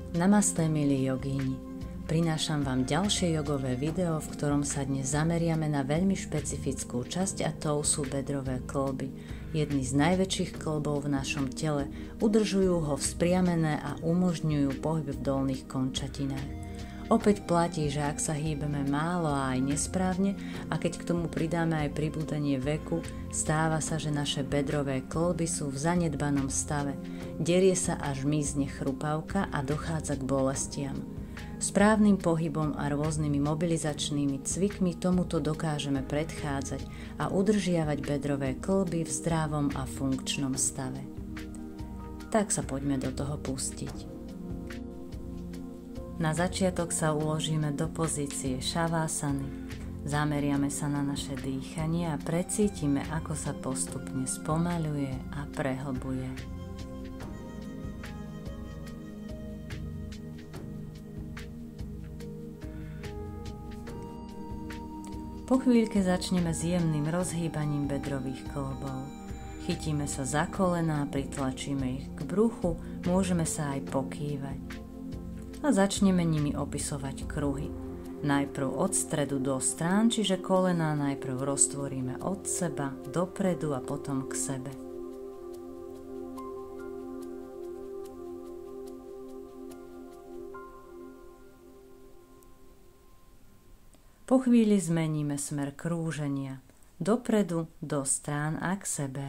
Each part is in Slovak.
Namaste, milí jogíni. Prinášam vám ďalšie jogové video, v ktorom sa dnes zameriame na veľmi špecifickú časť a tou sú bedrové kĺby. Jedny z najväčších kĺbov v našom tele, udržujú ho vzpriamené a umožňujú pohyb v dolných končatinách. Opäť platí, že ak sa hýbeme málo a aj nesprávne a keď k tomu pridáme aj pribúdanie veku, stáva sa, že naše bedrové kĺby sú v zanedbanom stave. Derie sa až mizne chrupavka a dochádza k bolestiam. Správnym pohybom a rôznymi mobilizačnými cvikmi tomuto dokážeme predchádzať a udržiavať bedrové kĺby v zdravom a funkčnom stave. Tak sa poďme do toho pustiť. Na začiatok sa uložíme do pozície šavásany, zameriame sa na naše dýchanie a precítime, ako sa postupne spomaľuje a prehlbuje. Po chvíľke začneme s jemným rozhýbaním bedrových kĺbov. Chytíme sa za kolená, pritlačíme ich k bruchu, môžeme sa aj pokývať. A začneme nimi opisovať kruhy. Najprv od stredu do strán, čiže kolená najprv roztvoríme od seba, dopredu a potom k sebe. Po chvíli zmeníme smer krúženia, dopredu, do strán a k sebe.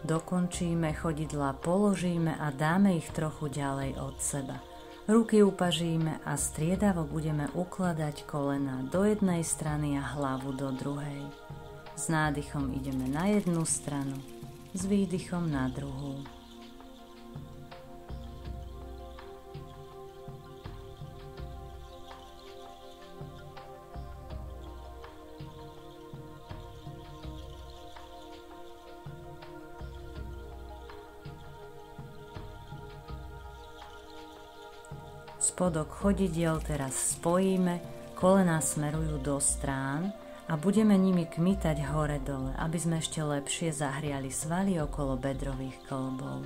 Dokončíme chodidlá, položíme a dáme ich trochu ďalej od seba. Ruky upažíme a striedavo budeme ukladať kolená do jednej strany a hlavu do druhej. S nádychom ideme na jednu stranu, s výdychom na druhú. Spodok chodidiel teraz spojíme, kolená smerujú do strán a budeme nimi kmitať hore-dole, aby sme ešte lepšie zahriali svaly okolo bedrových kĺbov.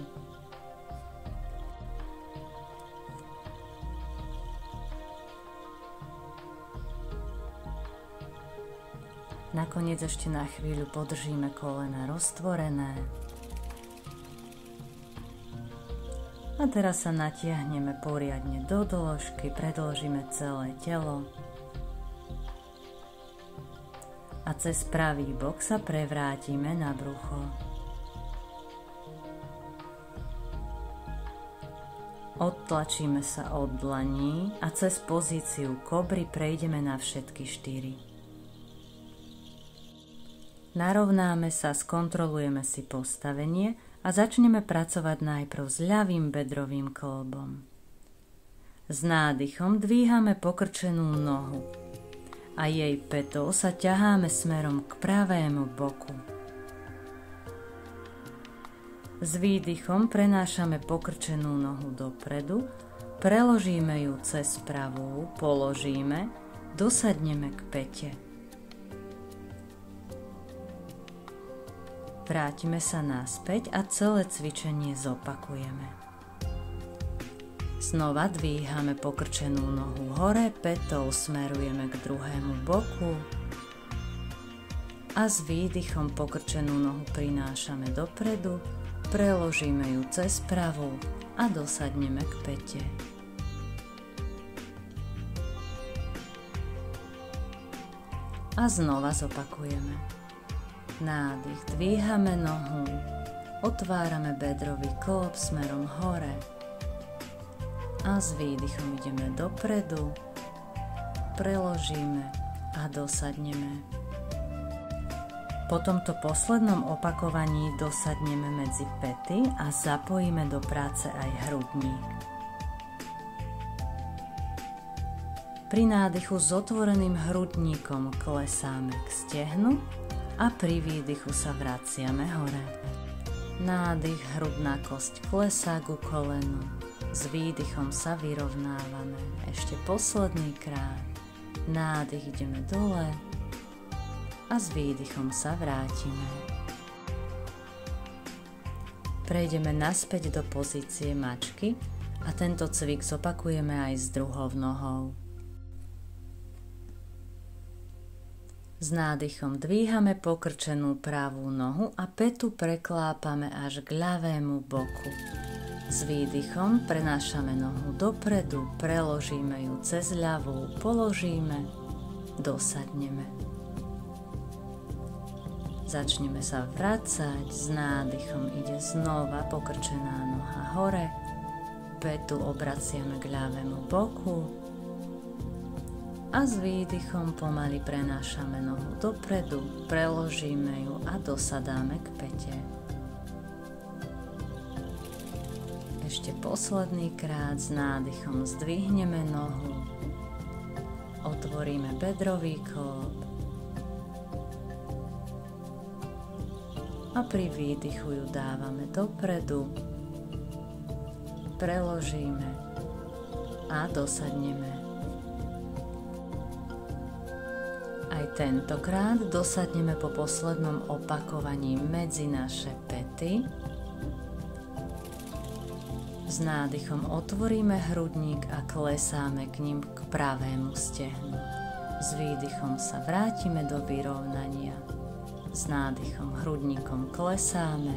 Nakoniec ešte na chvíľu podržíme kolená roztvorené. A teraz sa natiahneme poriadne do dĺžky, predĺžime celé telo a cez pravý bok sa prevrátime na brucho. Odtlačíme sa od dlaní a cez pozíciu kobry prejdeme na všetky štyri. Narovnáme sa, skontrolujeme si postavenie a začneme pracovať najprv s ľavým bedrovým kĺbom. S nádychom dvíhame pokrčenú nohu a jej pätou sa ťaháme smerom k pravému boku. S výdychom prenášame pokrčenú nohu dopredu, preložíme ju cez pravú, položíme, dosadneme k päte. Vrátime sa naspäť a celé cvičenie zopakujeme. Znova dvíhame pokrčenú nohu hore, pätou smerujeme k druhému boku a s výdychom pokrčenú nohu prinášame dopredu, preložíme ju cez pravú a dosadneme k päte. A znova zopakujeme. Nádych, dvíhame nohu, otvárame bedrový kĺb smerom hore a s výdychom ideme dopredu, preložíme a dosadneme. Po tomto poslednom opakovaní dosadneme medzi päty a zapojíme do práce aj hrudník. Pri nádychu s otvoreným hrudníkom klesáme k stehnu a pri výdychu sa vraciame hore. Nádych, hrudná kosť klesá ku kolenu, s výdychom sa vyrovnávame. Ešte posledný krát. nádych ideme dole a s výdychom sa vrátime. Prejdeme naspäť do pozície mačky a tento cvik zopakujeme aj s druhou nohou. S nádychom dvíhame pokrčenú pravú nohu a pätu preklápame až k ľavému boku. S výdychom prenášame nohu dopredu, preložíme ju cez ľavú, položíme, dosadneme. Začneme sa vracať, s nádychom ide znova pokrčená noha hore, pätu obraciame k ľavému boku a s výdychom pomaly prenášame nohu dopredu, preložíme ju a dosadáme k päte. Ešte posledný krát, s nádychom zdvihneme nohu, otvoríme bedrový klb a pri výdychu ju dávame dopredu, preložíme a dosadneme. Aj tentokrát dosadneme po poslednom opakovaní medzi naše päty. S nádychom otvoríme hrudník a klesáme k ním k pravému stehnu. S výdychom sa vrátime do vyrovnania. S nádychom hrudníkom klesáme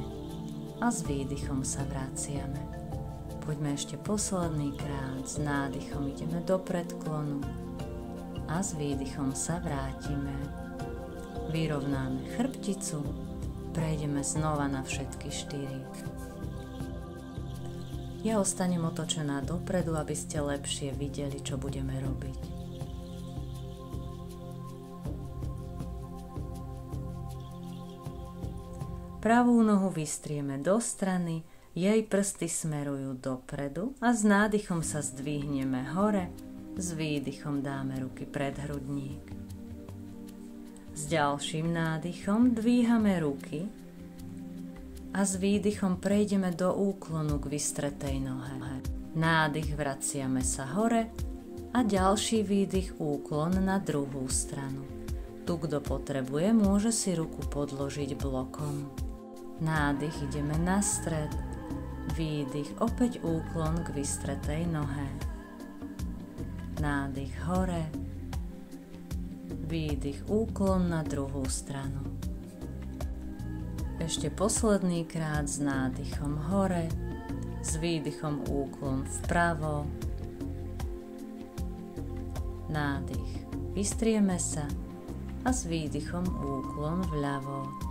a s výdychom sa vraciame. Poďme ešte posledný krát. S nádychom ideme do predklonu a s výdychom sa vrátime. Vyrovnáme chrbticu, prejdeme znova na všetky 4. Ja ostanem otočená dopredu, aby ste lepšie videli, čo budeme robiť. Pravú nohu vystrieme do strany, jej prsty smerujú dopredu a s nádychom sa zdvihneme hore, s výdychom dáme ruky pred hrudník. S ďalším nádychom dvíhame ruky a s výdychom prejdeme do úklonu k vystretej nohe. Nádych, vraciame sa hore a ďalší výdych úklon na druhú stranu. Tu, kto potrebuje, môže si ruku podložiť blokom. Nádych, ideme na stred, výdych, opäť úklon k vystretej nohe. Nádych hore, výdych, úklon na druhú stranu. Ešte posledný krát s nádychom hore, s výdychom úklon vpravo. Nádych, vystrieme sa a s výdychom úklon vľavo.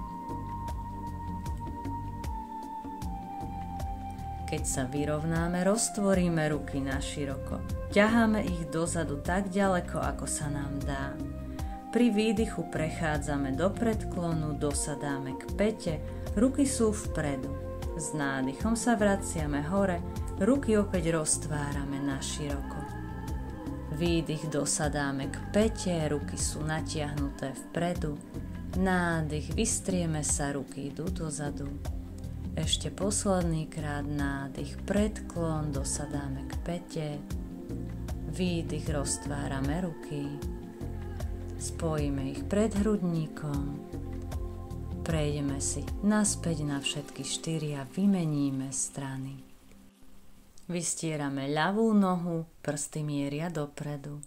Keď sa vyrovnáme, roztvoríme ruky naširoko. Ťaháme ich dozadu tak ďaleko, ako sa nám dá. Pri výdychu prechádzame do predklonu, dosadáme k päte, ruky sú vpredu. S nádychom sa vraciame hore, ruky opäť roztvárame naširoko. Výdych, dosadáme k päte, ruky sú natiahnuté vpredu. Nádych, vystrieme sa, ruky idú dozadu. Ešte posledný krát, nádych, predklon, dosadáme k päte, výdych, roztvárame ruky, spojíme ich pred hrudníkom, prejdeme si naspäť na všetky 4 a vymeníme strany. Vystierame ľavú nohu, prsty mieria dopredu,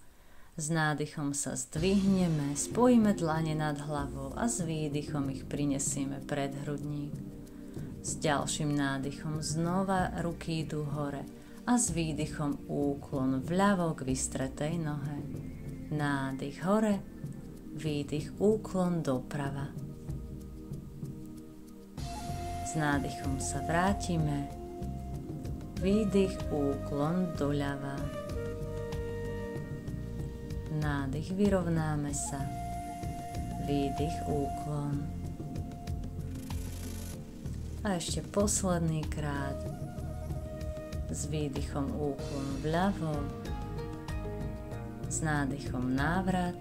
s nádychom sa zdvihneme, spojíme dlane nad hlavou a s výdychom ich prinesieme pred hrudník. S ďalším nádychom znova ruky idú hore a s výdychom úklon vľavo k vystretej nohe. Nádych hore, výdych, úklon doprava. S nádychom sa vrátime, výdych, úklon doľava. Nádych, vyrovnáme sa, výdych, úklon. A ešte posledný krát, s výdychom úklon vľavo, s nádychom návrat,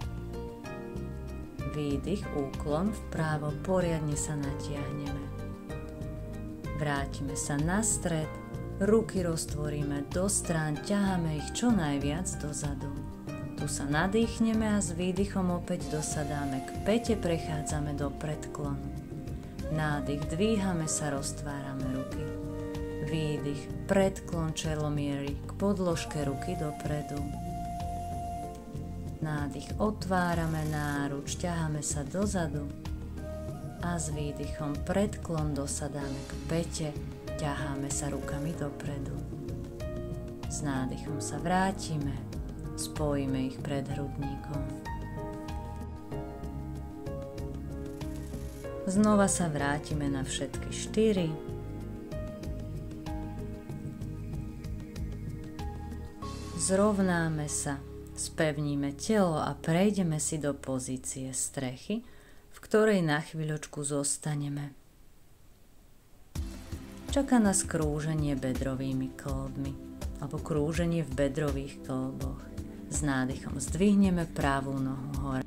výdych, úklon vpravo, poriadne sa natiahneme. Vrátime sa na stred, ruky roztvoríme do strán, ťaháme ich čo najviac dozadu. Tu sa nadýchneme a s výdychom opäť dosadáme k pete, prechádzame do predklonu. Nádych, dvíhame sa, roztvárame ruky. Výdych, predklon čelomiery k podložke, ruky dopredu. Nádych, otvárame náruč, ťaháme sa dozadu a s výdychom predklon dosadáme k pete, ťaháme sa rukami dopredu. S nádychom sa vrátime, spojíme ich pred hrudníkom. Znova sa vrátime na všetky 4. Zrovnáme sa, spevníme telo a prejdeme si do pozície strechy, v ktorej na chvíľočku zostaneme. Čaká nás krúženie bedrovými kĺbmi alebo krúženie v bedrových kĺboch. S nádychom zdvihneme pravú nohu hore.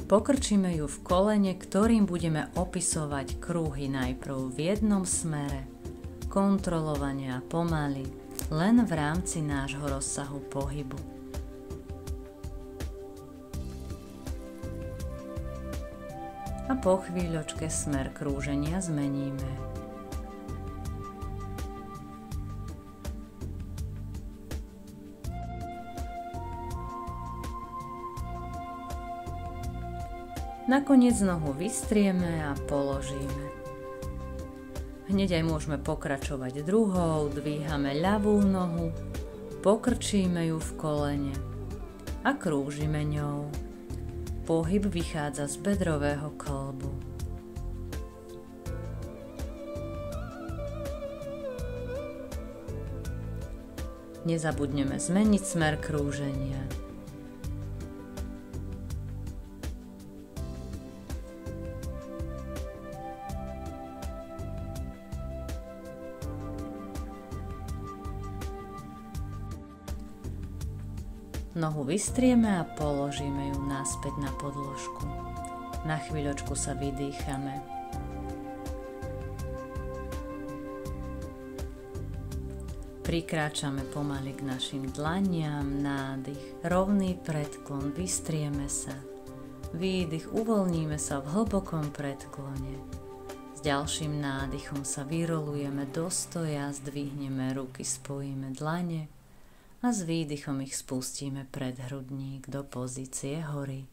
Pokrčíme ju v kolene, ktorým budeme opisovať kruhy najprv v jednom smere, kontrolovane a pomaly, len v rámci nášho rozsahu pohybu. A po chvíľočke smer krúženia zmeníme. Nakoniec nohu vystrieme a položíme. Hneď aj môžeme pokračovať druhou, dvíhame ľavú nohu, pokrčíme ju v kolene a krúžime ňou. Pohyb vychádza z bedrového kĺbu. Nezabudneme zmeniť smer krúženia. Nohu vystrieme a položíme ju naspäť na podložku. Na chvíľočku sa vydýchame. Prikráčame pomaly k našim dlaniam, nádych, rovný predklon, vystrieme sa. Výdych, uvoľníme sa v hlbokom predklone. S ďalším nádychom sa vyrolujeme do stoja, zdvihneme ruky, spojíme dlane a s výdychom ich spustíme pred hrudník do pozície hory.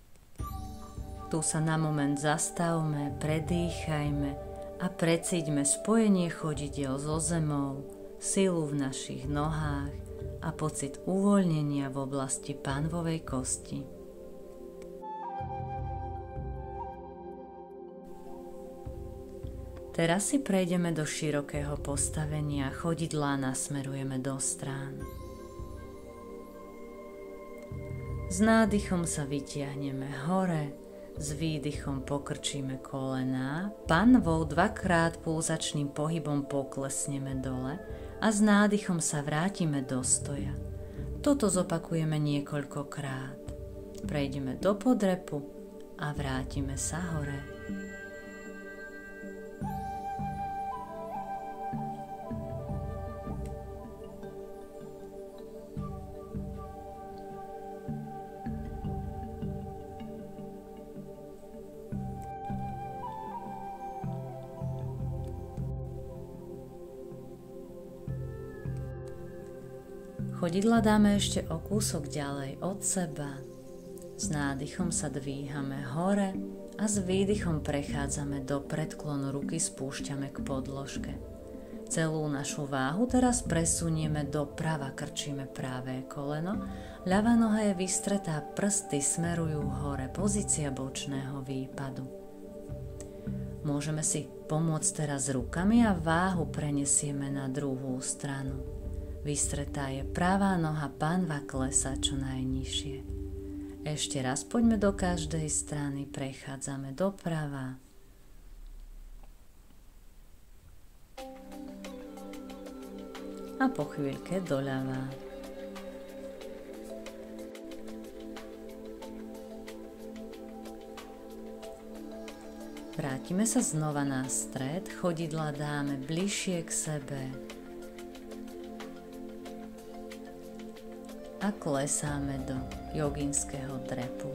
Tu sa na moment zastavme, predýchajme a precíťme spojenie chodidiel so zemou, silu v našich nohách a pocit uvoľnenia v oblasti panvovej kosti. Teraz si prejdeme do širokého postavenia, chodidlá nasmerujeme do strán. S nádychom sa vytiahneme hore, s výdychom pokrčíme kolená, panvou dvakrát pulzačným pohybom poklesneme dole a s nádychom sa vrátime do stoja. Toto zopakujeme niekoľkokrát. Prejdeme do podrepu a vrátime sa hore. Chodidla dáme ešte o kúsok ďalej od seba. S nádychom sa dvíhame hore a s výdychom prechádzame do predklonu ruky, spúšťame k podložke. Celú našu váhu teraz presunieme doprava, krčíme pravé koleno, ľavá noha je vystretá, prsty smerujú hore, pozícia bočného výpadu. Môžeme si pomôcť teraz rukami a váhu prenesieme na druhú stranu. Vystretá je pravá noha, panva klesá čo najnižšie. Ešte raz poďme do každej strany, prechádzame doprava. A po chvíľke doľava. Vrátime sa znova na stred, chodidla dáme bližšie k sebe. a klesáme do joginského drepu.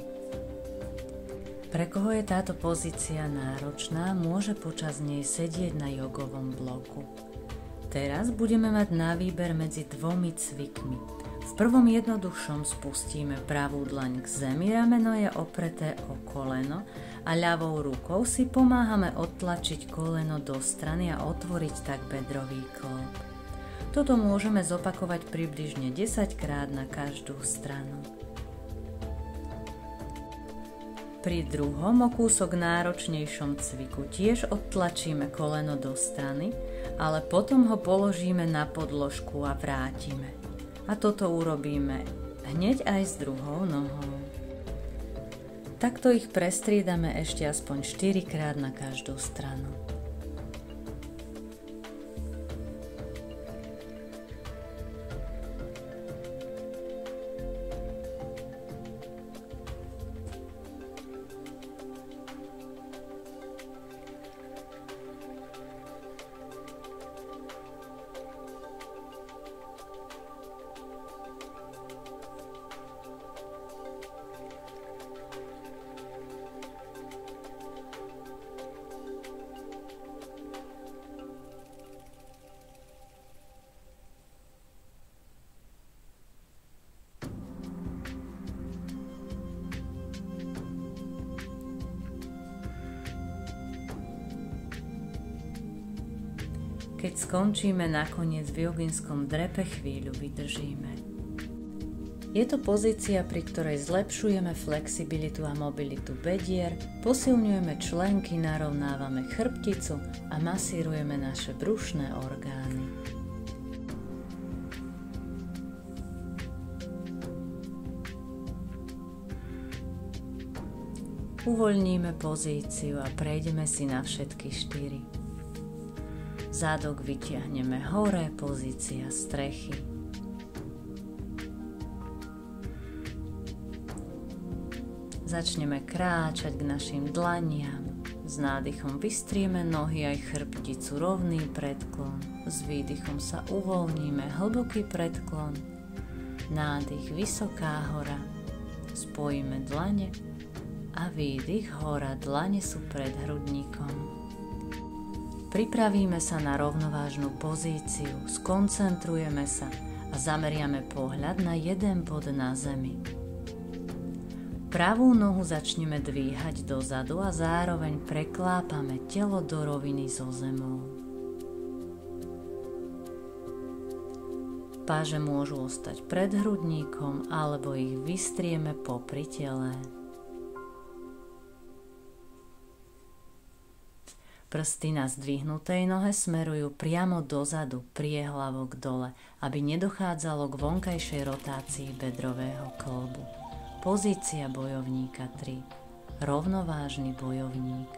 Pre koho je táto pozícia náročná, môže počas nej sedieť na jogovom bloku. Teraz budeme mať na výber medzi dvomi cvikmi. V prvom jednoduchšom spustíme pravú dlaň k zemi, rameno je opreté o koleno a ľavou rukou si pomáhame odtlačiť koleno do strany a otvoriť tak bedrový kĺb. Toto môžeme zopakovať približne 10 krát na každú stranu. Pri druhom o kúsok náročnejšom cviku tiež odtlačíme koleno do strany, ale potom ho položíme na podložku a vrátime. A toto urobíme hneď aj s druhou nohou. Takto ich prestriedame ešte aspoň 4 krát na každú stranu. Keď skončíme nakoniec v joginskom drepe, chvíľu vydržíme. Je to pozícia, pri ktorej zlepšujeme flexibilitu a mobilitu bedier, posilňujeme členky, narovnávame chrbticu a masírujeme naše brušné orgány. Uvoľníme pozíciu a prejdeme si na všetky 4. Zadok vytiahneme hore, pozícia strechy. Začneme kráčať k našim dlaniam. S nádychom vystrieme nohy aj chrbticu, rovný predklon. S výdychom sa uvoľníme, hlboký predklon. Nádych, vysoká hora. Spojíme dlane a výdych, hora, dlane sú pred hrudníkom. Pripravíme sa na rovnovážnu pozíciu, skoncentrujeme sa a zameriame pohľad na jeden bod na zemi. Pravú nohu začneme dvíhať dozadu a zároveň preklápame telo do roviny so zemou. Páže môžu ostať pred hrudníkom alebo ich vystrieme popri tele. Prsty na zdvihnutej nohe smerujú priamo dozadu, priehlavok dole, aby nedochádzalo k vonkajšej rotácii bedrového kĺbu. Pozícia bojovníka 3. Rovnovážny bojovník.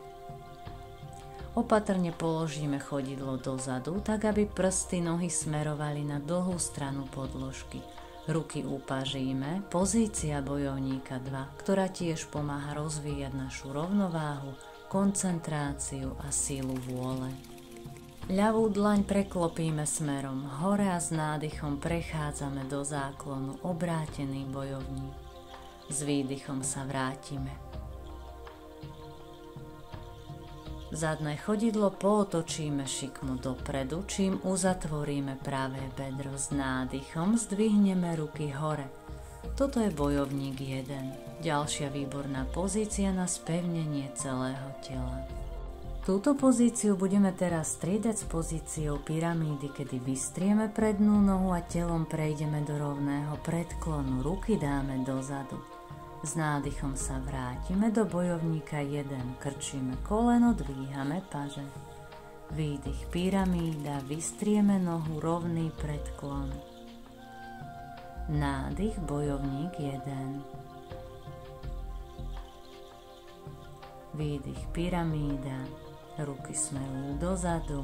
Opatrne položíme chodidlo dozadu, tak aby prsty nohy smerovali na dlhú stranu podložky. Ruky upážíme, pozícia bojovníka 2, ktorá tiež pomáha rozvíjať našu rovnováhu, koncentráciu a sílu vôle. Ľavú dlaň preklopíme smerom hore a s nádychom prechádzame do záklonu obrátený bojovník. S výdychom sa vrátime. Zadné chodidlo pootočíme šikmo dopredu, čím uzatvoríme pravé bedro. S nádychom zdvihneme ruky hore. Toto je bojovník 1. Ďalšia výborná pozícia na spevnenie celého tela. Túto pozíciu budeme teraz striedať s pozíciou pyramídy, kedy vystrieme prednú nohu a telom prejdeme do rovného predklonu. Ruky dáme dozadu. S nádychom sa vrátime do bojovníka 1. Krčíme koleno, dvíhame paže. Výdych pyramída, vystrieme nohu, rovný predklon. Nádych bojovník 1. Výdych pyramída, ruky smerujú dozadu.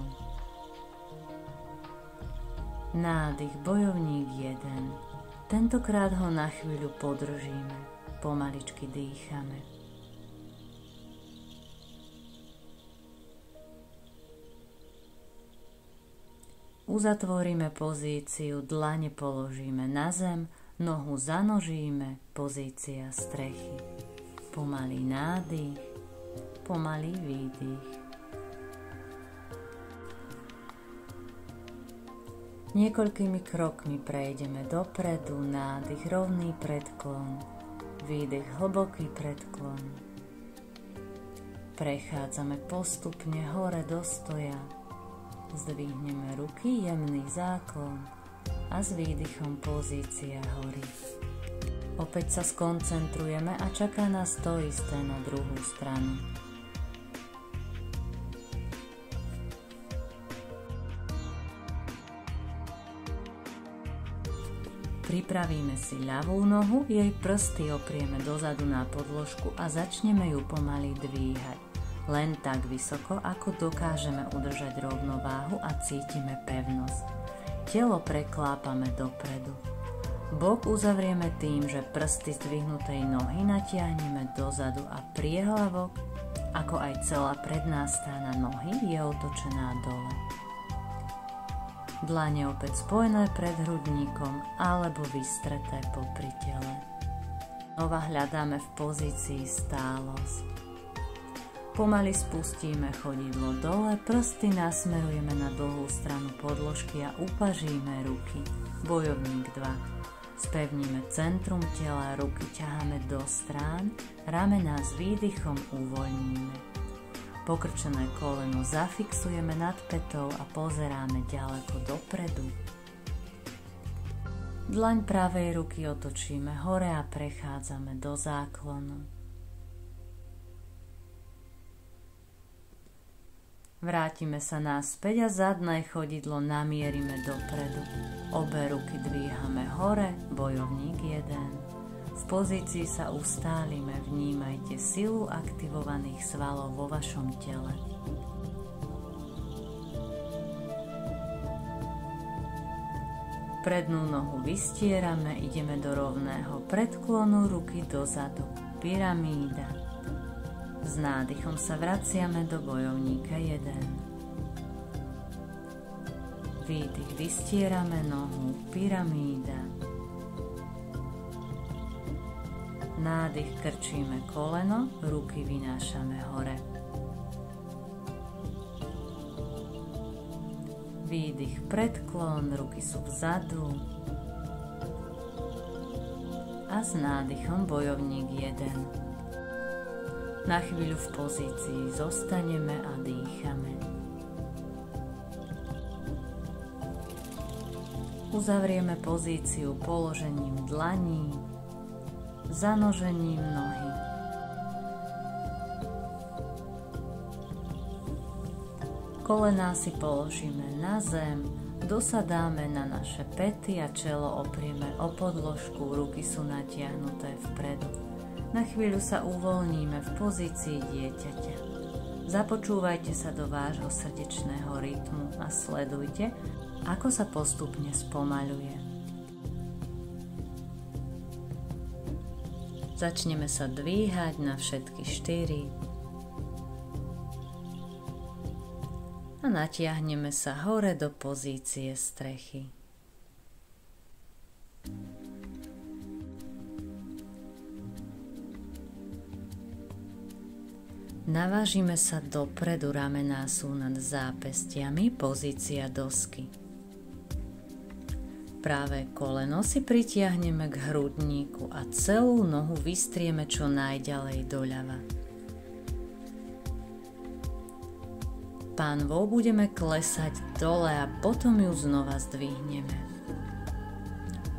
Nádych bojovník 1. Tentokrát ho na chvíľu podržíme. Pomaličky dýchame. Uzatvoríme pozíciu, dlane položíme na zem, Nohu zanožíme, pozícia strechy. Pomalý nádych, pomalý výdych. Niekoľkými krokmi prejdeme dopredu, nádych, rovný predklon, výdych, hlboký predklon. Prechádzame postupne hore do stoja, zdvihneme ruky, jemný záklon a s výdychom pozícia hory. Opäť sa skoncentrujeme a čaká nás to isté na druhú stranu. Pripravíme si ľavú nohu, jej prsty oprieme dozadu na podložku a začneme ju pomaly dvíhať. Len tak vysoko, ako dokážeme udržať rovnováhu a cítime pevnosť. Telo preklápame dopredu. Bok uzavrieme tým, že prsty zdvihnutej nohy natiahneme dozadu a priehlavok, ako aj celá predná strana nohy, je otočená dole. Dlane opäť spojené pred hrudníkom alebo vystreté popri tele. Znova hľadáme v pozícii stálosť. Pomaly spustíme chodidlo dole, prsty nasmerujeme na dlhú stranu podložky a upažíme ruky. Bojovník 2. Spevníme centrum tela, ruky ťaháme do strán, ramená s výdychom uvoľníme. Pokrčené koleno zafixujeme nad pätou a pozeráme ďaleko dopredu. Dlaň pravej ruky otočíme hore a prechádzame do záklonu. Vrátime sa naspäť a zadné chodidlo namierime dopredu. Obe ruky dvíhame hore, bojovník 1. V pozícii sa ustálime, vnímajte silu aktivovaných svalov vo vašom tele. Prednú nohu vystierame, ideme do rovného predklonu, ruky dozadu, pyramída. S nádychom sa vraciame do bojovníka 1. Výdych, vystierame nohu, pyramída. Nádych, krčíme koleno, ruky vynášame hore. Výdych, predklon, ruky sú vzadu. A s nádychom bojovník 1. Na chvíľu v pozícii zostaneme a dýchame. Uzavrieme pozíciu položením dlaní, zanožením nohy. Kolená si položíme na zem, dosadáme na naše päty a čelo oprieme o podložku, ruky sú natiahnuté vpredu. Na chvíľu sa uvoľníme v pozícii dieťaťa. Započúvajte sa do vášho srdečného rytmu a sledujte, ako sa postupne spomaľuje. Začneme sa dvíhať na všetky 4 a natiahneme sa hore do pozície strechy. Navážime sa dopredu, ramená sú nad zápestiami, pozícia dosky. Pravé koleno si pritiahneme k hrudníku a celú nohu vystrieme čo najďalej doľava. Pánvou budeme klesať dole a potom ju znova zdvihneme.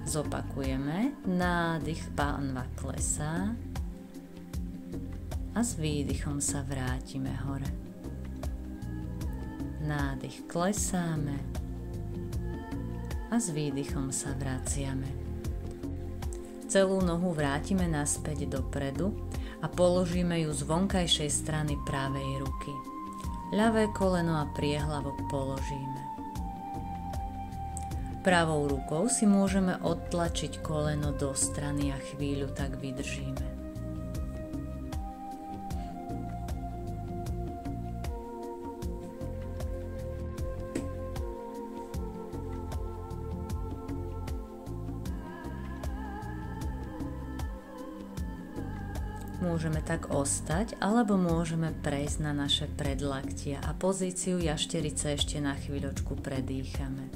Zopakujeme, nádych, pánva klesá. A s výdychom sa vrátime hore. Nádych, klesáme a s výdychom sa vraciame. Celú nohu vrátime naspäť dopredu a položíme ju z vonkajšej strany pravej ruky. Ľavé koleno a priehlavok položíme. Pravou rukou si môžeme odtlačiť koleno do strany a chvíľu tak vydržíme. Môžeme tak ostať, alebo môžeme prejsť na naše predlaktia a pozíciu jašterice ešte na chvíľočku predýchame.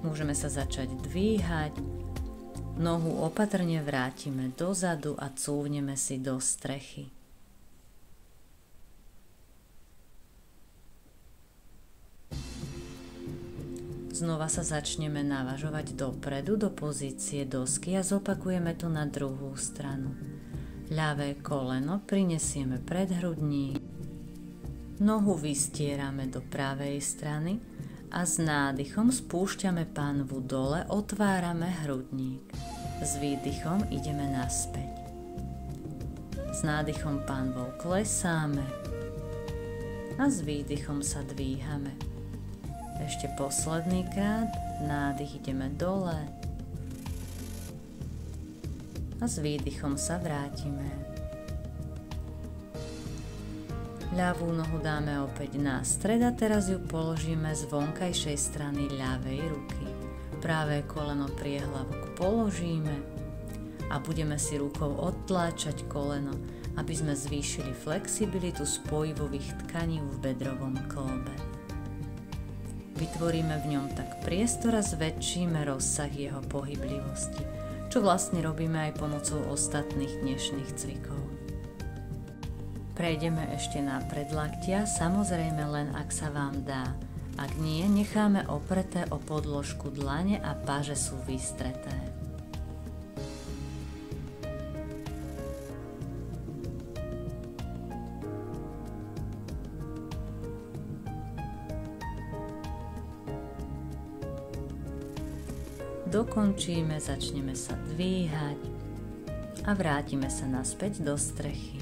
Môžeme sa začať dvíhať, nohu opatrne vrátime dozadu a cúvneme si do strechy. Znova sa začneme navažovať dopredu do pozície dosky a zopakujeme to na druhú stranu. Ľavé koleno prinesieme pred hrudník, nohu vystierame do pravej strany a s nádychom spúšťame panvu dole, otvárame hrudník. S výdychom ideme naspäť. S nádychom panvou klesáme a s výdychom sa dvíhame. Ešte posledný krát, nádych ideme dole a s výdychom sa vrátime. Ľavú nohu dáme opäť na stred a teraz ju položíme z vonkajšej strany ľavej ruky. Pravé koleno priehlavok položíme a budeme si rukou odtláčať koleno, aby sme zvýšili flexibilitu spojivových tkaní v bedrovom klbe. Vytvoríme v ňom tak priestor a zväčšíme rozsah jeho pohyblivosti, čo vlastne robíme aj pomocou ostatných dnešných cvikov. Prejdeme ešte na predlaktia, samozrejme len ak sa vám dá. Ak nie, necháme opreté o podložku dlane a paže sú vystreté. Dokončíme, začneme sa dvíhať a vrátime sa naspäť do strechy.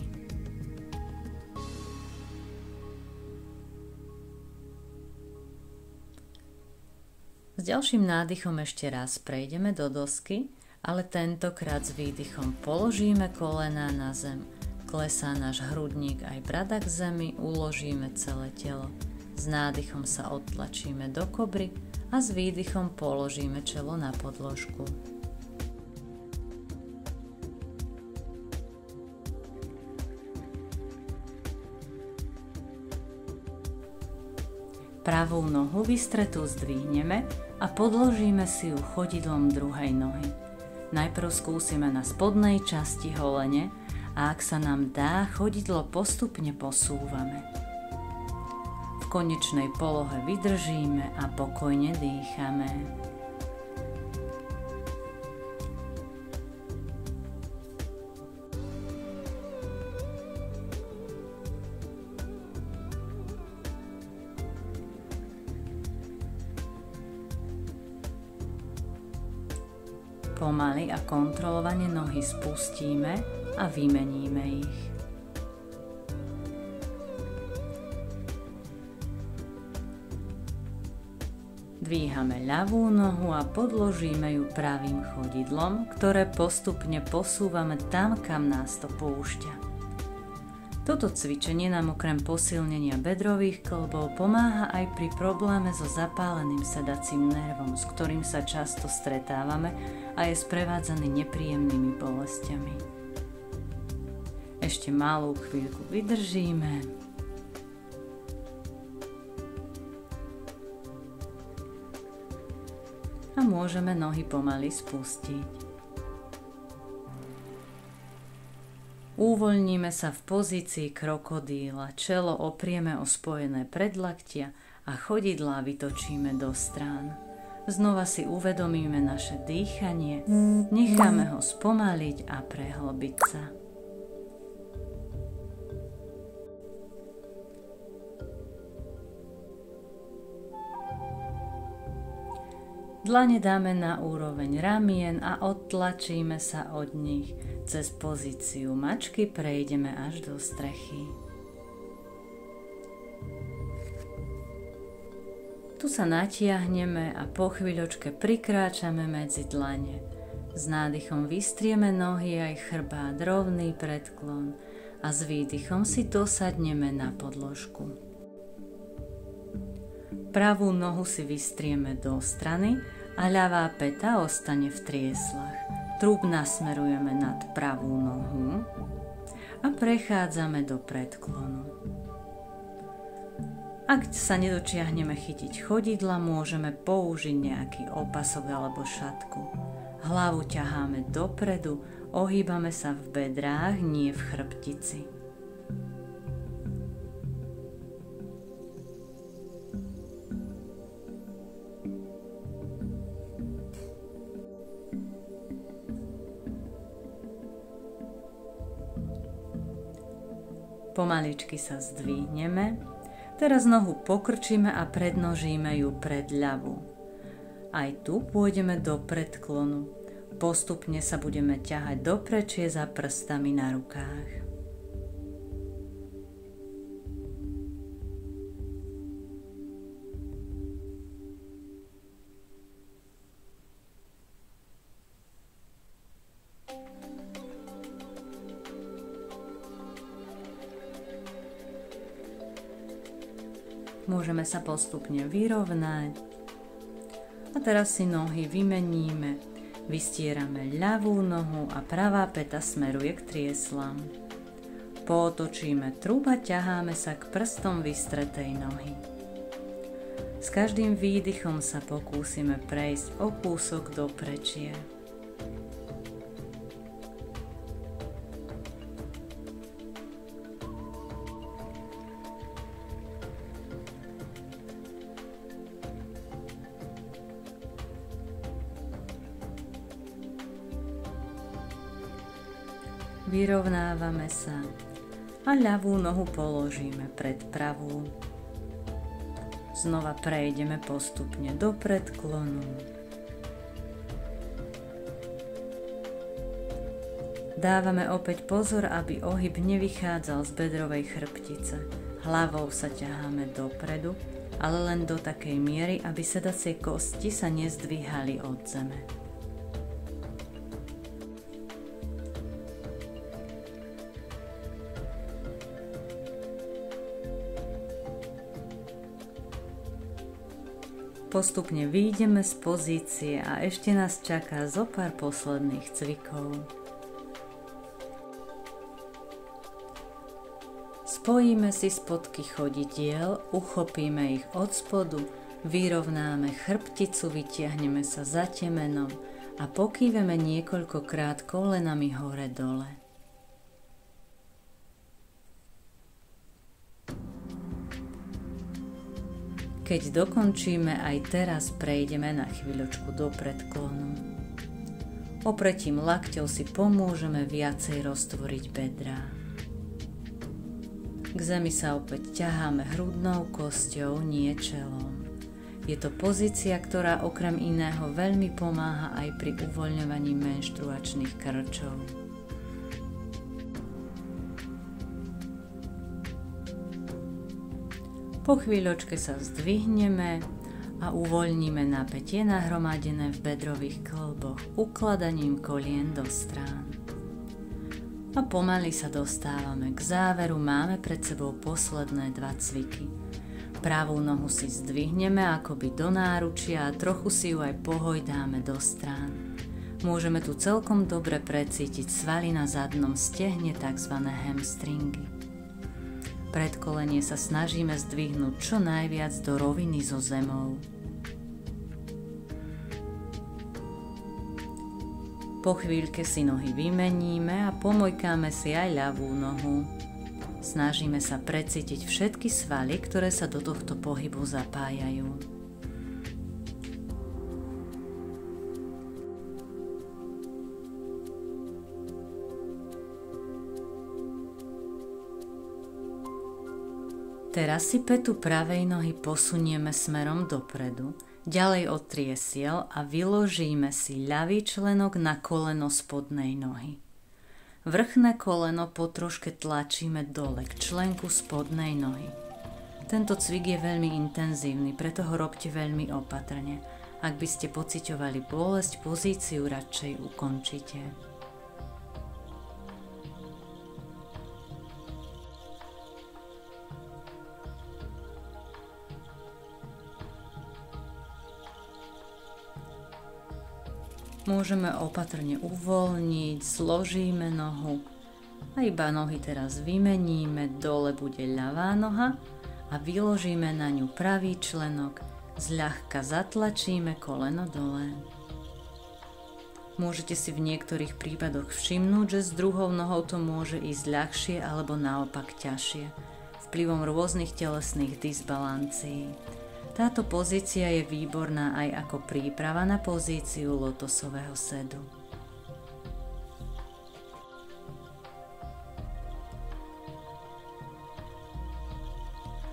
S ďalším nádychom ešte raz prejdeme do dosky, ale tentokrát s výdychom položíme kolená na zem, klesá náš hrudník aj brada k zemi, uložíme celé telo. S nádychom sa odtlačíme do kobry a s výdychom položíme čelo na podložku. Pravú nohu vystretú zdvihneme a podložíme si ju chodidlom druhej nohy. Najprv skúsime na spodnej časti holene a ak sa nám dá, chodidlo postupne posúvame. V konečnej polohe vydržíme a pokojne dýchame. Pomaly a kontrolovane nohy spustíme a vymeníme ich. Dvíhame ľavú nohu a podložíme ju pravým chodidlom, ktoré postupne posúvame tam, kam nás to púšťa. Toto cvičenie nám okrem posilnenia bedrových kĺbov pomáha aj pri probléme so zapáleným sedacím nervom, s ktorým sa často stretávame a je sprevádzaný nepríjemnými bolestiami. Ešte malú chvíľku vydržíme. A môžeme nohy pomaly spustiť. Uvoľníme sa v pozícii krokodíla, čelo oprieme o spojené predlaktia a chodidlá vytočíme do strán. Znova si uvedomíme naše dýchanie, necháme ho spomaliť a prehlbiť sa. Dlane dáme na úroveň ramien a odtlačíme sa od nich. Cez pozíciu mačky prejdeme až do strechy. Tu sa natiahneme a po chvíľočke prikráčame medzi dlane. S nádychom vystrieme nohy aj chrbát, rovný predklon a s výdychom si dosadneme na podložku. Pravú nohu si vystrieme do strany a ľavá päta ostane v trieslach. Trup nasmerujeme nad pravú nohu a prechádzame do predklonu. Ak sa nedočiahneme chytiť chodidla, môžeme použiť nejaký opasok alebo šatku. Hlavu ťaháme dopredu, ohýbame sa v bedrách, nie v chrbtici. Pomaličky sa zdvihneme. Teraz nohu pokrčíme a prednožíme ju pred ľavú. Aj tu pôjdeme do predklonu. Postupne sa budeme ťahať do prečie za prstami na rukách. Môžeme sa postupne vyrovnať. A teraz si nohy vymeníme. Vystierame ľavú nohu a pravá päta smeruje k trieslám. Pootočíme trup a ťaháme sa k prstom vystretej nohy. S každým výdychom sa pokúsime prejsť o kúsok do prečie. Vyrovnávame sa a ľavú nohu položíme pred pravú. Znova prejdeme postupne do predklonu. Dávame opäť pozor, aby ohyb nevychádzal z bedrovej chrbtice. Hlavou sa ťaháme dopredu, ale len do takej miery, aby sedacie kosti sa nezdvíhali od zeme. Postupne vyjdeme z pozície a ešte nás čaká zo pár posledných cvikov. Spojíme si spodky chodidiel, uchopíme ich od spodu, vyrovnáme chrbticu, vytiahneme sa za temenom a pokýveme niekoľkokrát kolenami hore-dole. Keď dokončíme, aj teraz prejdeme na chvíľočku do predklonu. Opretím lakťou si pomôžeme viacej roztvoriť bedrá. K zemi sa opäť ťaháme hrudnou kosťou, nie čelom. Je to pozícia, ktorá okrem iného veľmi pomáha aj pri uvoľňovaní menštruačných krčov. Po chvíľočke sa zdvihneme a uvoľníme napätie nahromadené v bedrových kĺboch ukladaním kolien do strán. A pomaly sa dostávame k záveru, máme pred sebou posledné 2 cviky. Pravú nohu si zdvihneme akoby do náručia a trochu si ju aj pohojdáme do strán. Môžeme tu celkom dobre precítiť svaly na zadnom stehne, tzv. Hamstringy. Predkolenie sa snažíme zdvihnúť čo najviac do roviny so zemou. Po chvíľke si nohy vymeníme a pomojkáme si aj ľavú nohu. Snažíme sa precítiť všetky svaly, ktoré sa do tohto pohybu zapájajú. Teraz si pätu pravej nohy posunieme smerom dopredu, ďalej od triesiel a vyložíme si ľavý členok na koleno spodnej nohy. Vrchné koleno po troške tlačíme dole k členku spodnej nohy. Tento cvik je veľmi intenzívny, preto ho robte veľmi opatrne. Ak by ste pociťovali bolesť, pozíciu radšej ukončite. Môžeme opatrne uvoľniť, zložíme nohu a iba nohy teraz vymeníme, dole bude ľavá noha a vyložíme na ňu pravý členok, zľahka zatlačíme koleno dole. Môžete si v niektorých prípadoch všimnúť, že s druhou nohou to môže ísť ľahšie alebo naopak ťažšie, vplyvom rôznych telesných disbalancií. Táto pozícia je výborná aj ako príprava na pozíciu lotosového sedu.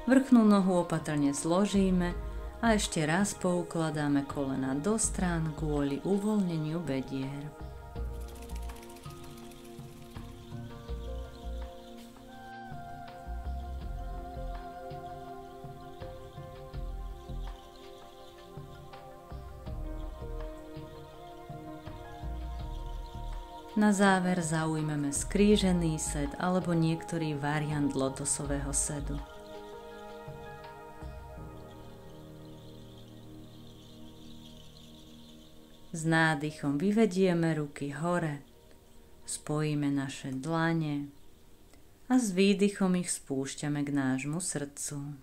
Vrchnú nohu opatrne zložíme a ešte raz poukladáme kolena do strán kvôli uvoľneniu bedier. Na záver zaujmeme skrížený sed alebo niektorý variant lotosového sedu. S nádychom vyvedieme ruky hore, spojíme naše dlane a s výdychom ich spúšťame k nášmu srdcu.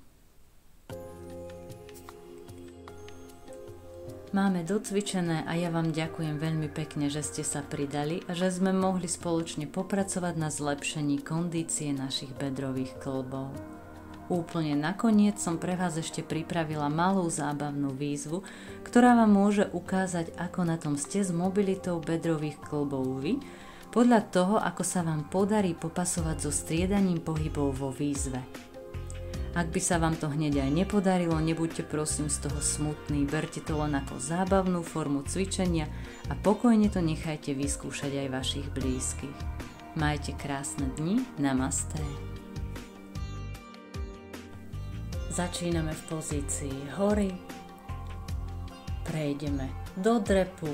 Máme docvičené a ja vám ďakujem veľmi pekne, že ste sa pridali a že sme mohli spoločne popracovať na zlepšení kondície našich bedrových kĺbov. Úplne nakoniec som pre vás ešte pripravila malú zábavnú výzvu, ktorá vám môže ukázať, ako na tom ste s mobilitou bedrových kĺbov vy, podľa toho, ako sa vám podarí popasovať so striedaním pohybov vo výzve. Ak by sa vám to hneď aj nepodarilo, nebuďte prosím z toho smutní, berte to len ako zábavnú formu cvičenia a pokojne to nechajte vyskúšať aj vašich blízkych. Majte krásne dni, namasté. Začíname v pozícii hory, prejdeme do drepu,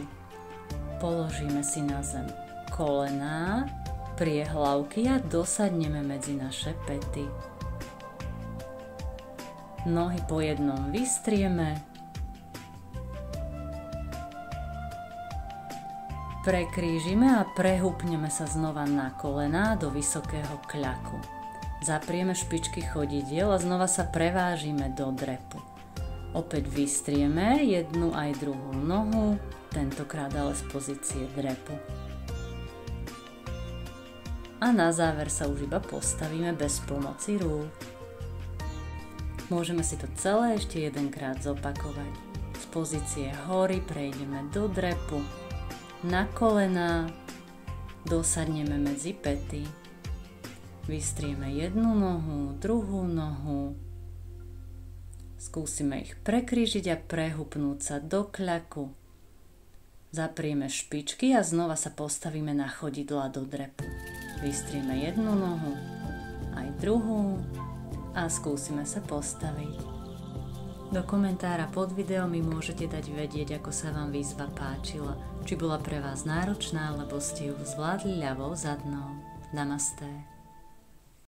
položíme si na zem kolená, priehlavky a dosadneme medzi naše päty. Nohy po jednom vystrieme, prekrížime a prehúpneme sa znova na kolená do vysokého kľaku. Zaprieme špičky chodidiel a znova sa prevážime do drepu. Opäť vystrieme jednu aj druhú nohu, tentokrát ale z pozície drepu. A na záver sa už iba postavíme bez pomoci rúk. Môžeme si to celé ešte jedenkrát zopakovať. Z pozície hory prejdeme do drepu, na kolená, dosadneme medzi päty, vystrieme jednu nohu, druhú nohu, skúsime ich prekrížiť a prehupnúť sa do kľaku, zaprieme špičky a znova sa postavíme na chodidlá do drepu. Vystrieme jednu nohu, aj druhú, a skúsime sa postaviť. Do komentára pod videom mi môžete dať vedieť, ako sa vám výzva páčila, či bola pre vás náročná, alebo ste ju zvládli ľavou zadnou. Namasté.